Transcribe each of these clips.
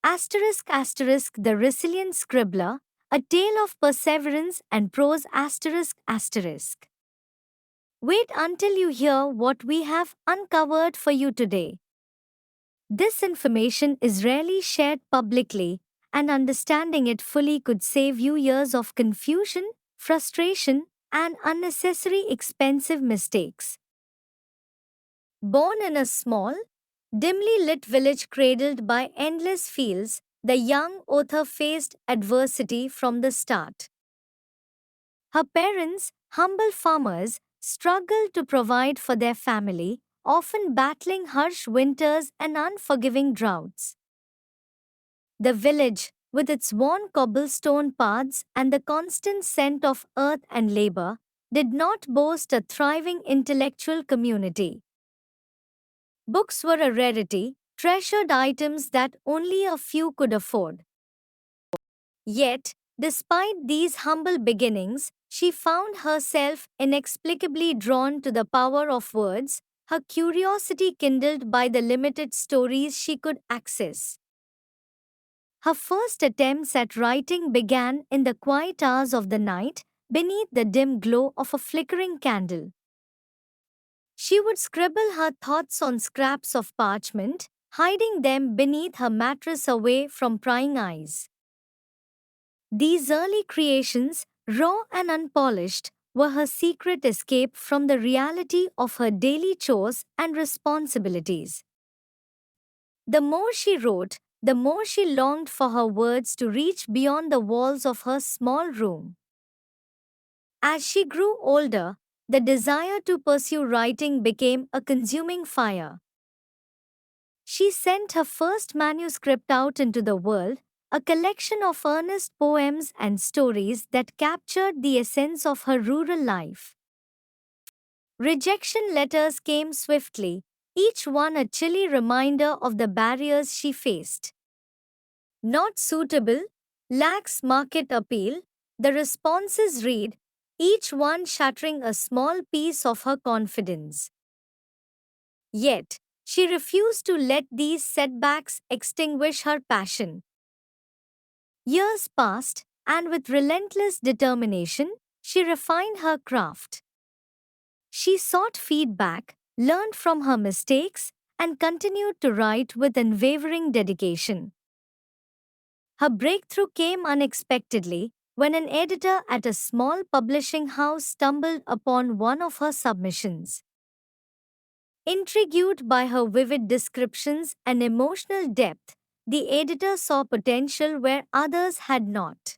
The Resilient Scribbler, a tale of perseverance and prose ****. Wait until you hear what we have uncovered for you today. This information is rarely shared publicly, and understanding it fully could save you years of confusion, frustration, and unnecessary expensive mistakes. Born in a small, dimly lit village cradled by endless fields, the young author faced adversity from the start. Her parents, humble farmers, struggled to provide for their family, often battling harsh winters and unforgiving droughts. The village, with its worn cobblestone paths and the constant scent of earth and labor, did not boast a thriving intellectual community. Books were a rarity, treasured items that only a few could afford. Yet, despite these humble beginnings, she found herself inexplicably drawn to the power of words, her curiosity kindled by the limited stories she could access. Her first attempts at writing began in the quiet hours of the night, beneath the dim glow of a flickering candle. She would scribble her thoughts on scraps of parchment, hiding them beneath her mattress away from prying eyes. These early creations, raw and unpolished, were her secret escape from the reality of her daily chores and responsibilities. The more she wrote, the more she longed for her words to reach beyond the walls of her small room. As she grew older, the desire to pursue writing became a consuming fire. She sent her first manuscript out into the world, a collection of earnest poems and stories that captured the essence of her rural life. Rejection letters came swiftly, each one a chilly reminder of the barriers she faced. Not suitable, lacks market appeal, the responses read, each one shattering a small piece of her confidence. Yet, she refused to let these setbacks extinguish her passion. Years passed, and with relentless determination, she refined her craft. She sought feedback, learned from her mistakes, and continued to write with unwavering dedication. Her breakthrough came unexpectedly when an editor at a small publishing house stumbled upon one of her submissions. Intrigued by her vivid descriptions and emotional depth, the editor saw potential where others had not.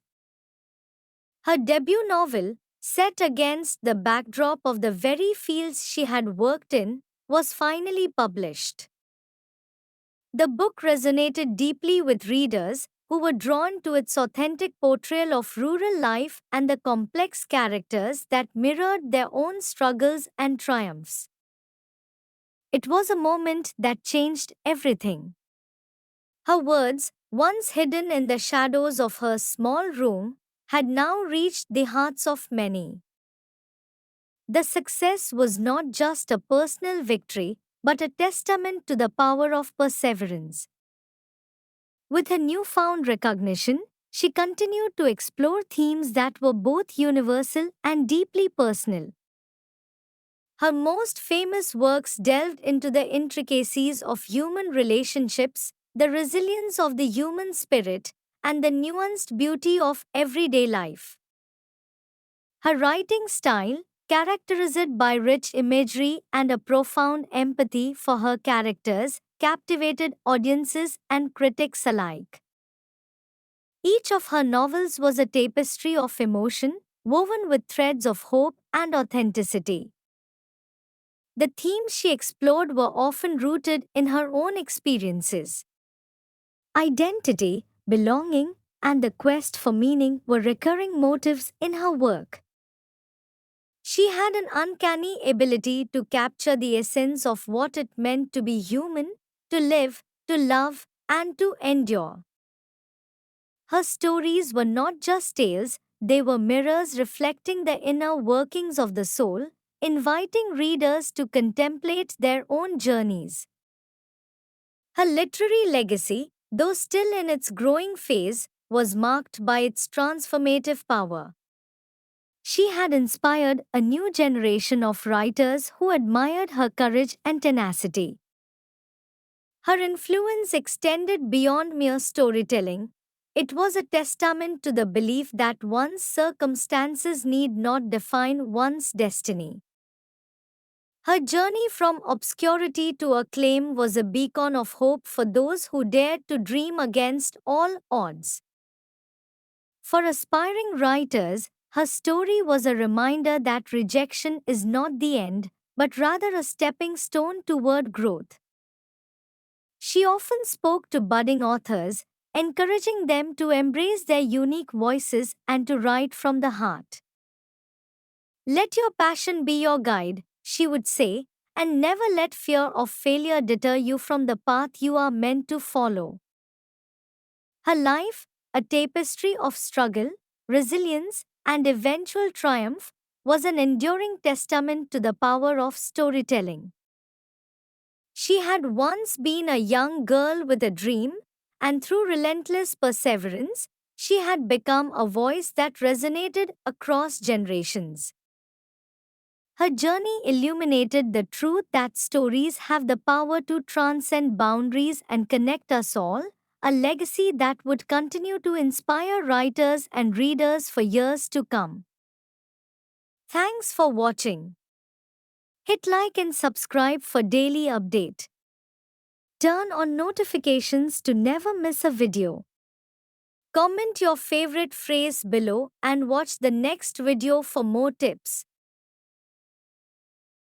Her debut novel, set against the backdrop of the very fields she had worked in, was finally published. The book resonated deeply with readers who were drawn to its authentic portrayal of rural life and the complex characters that mirrored their own struggles and triumphs. It was a moment that changed everything. Her words, once hidden in the shadows of her small room, had now reached the hearts of many. The success was not just a personal victory, but a testament to the power of perseverance. With her newfound recognition, she continued to explore themes that were both universal and deeply personal. Her most famous works delved into the intricacies of human relationships, the resilience of the human spirit, and the nuanced beauty of everyday life. Her writing style, characterized by rich imagery and a profound empathy for her characters, captivated audiences and critics alike. Each of her novels was a tapestry of emotion, woven with threads of hope and authenticity. The themes she explored were often rooted in her own experiences. Identity, belonging, and the quest for meaning were recurring motifs in her work. She had an uncanny ability to capture the essence of what it meant to be human, to live, to love, and to endure. Her stories were not just tales, they were mirrors reflecting the inner workings of the soul, inviting readers to contemplate their own journeys. Her literary legacy, though still in its growing phase, was marked by its transformative power. She had inspired a new generation of writers who admired her courage and tenacity. Her influence extended beyond mere storytelling. It was a testament to the belief that one's circumstances need not define one's destiny. Her journey from obscurity to acclaim was a beacon of hope for those who dared to dream against all odds. For aspiring writers, her story was a reminder that rejection is not the end, but rather a stepping stone toward growth. She often spoke to budding authors, encouraging them to embrace their unique voices and to write from the heart. Let your passion be your guide, she would say, and never let fear of failure deter you from the path you are meant to follow. Her life, a tapestry of struggle, resilience, and eventual triumph, was an enduring testament to the power of storytelling. She had once been a young girl with a dream, and through relentless perseverance, she had become a voice that resonated across generations. Her journey illuminated the truth that stories have the power to transcend boundaries and connect us all, a legacy that would continue to inspire writers and readers for years to come. Thanks for watching. Hit like and subscribe for daily update. Turn on notifications to never miss a video. Comment your favorite phrase below and watch the next video for more tips.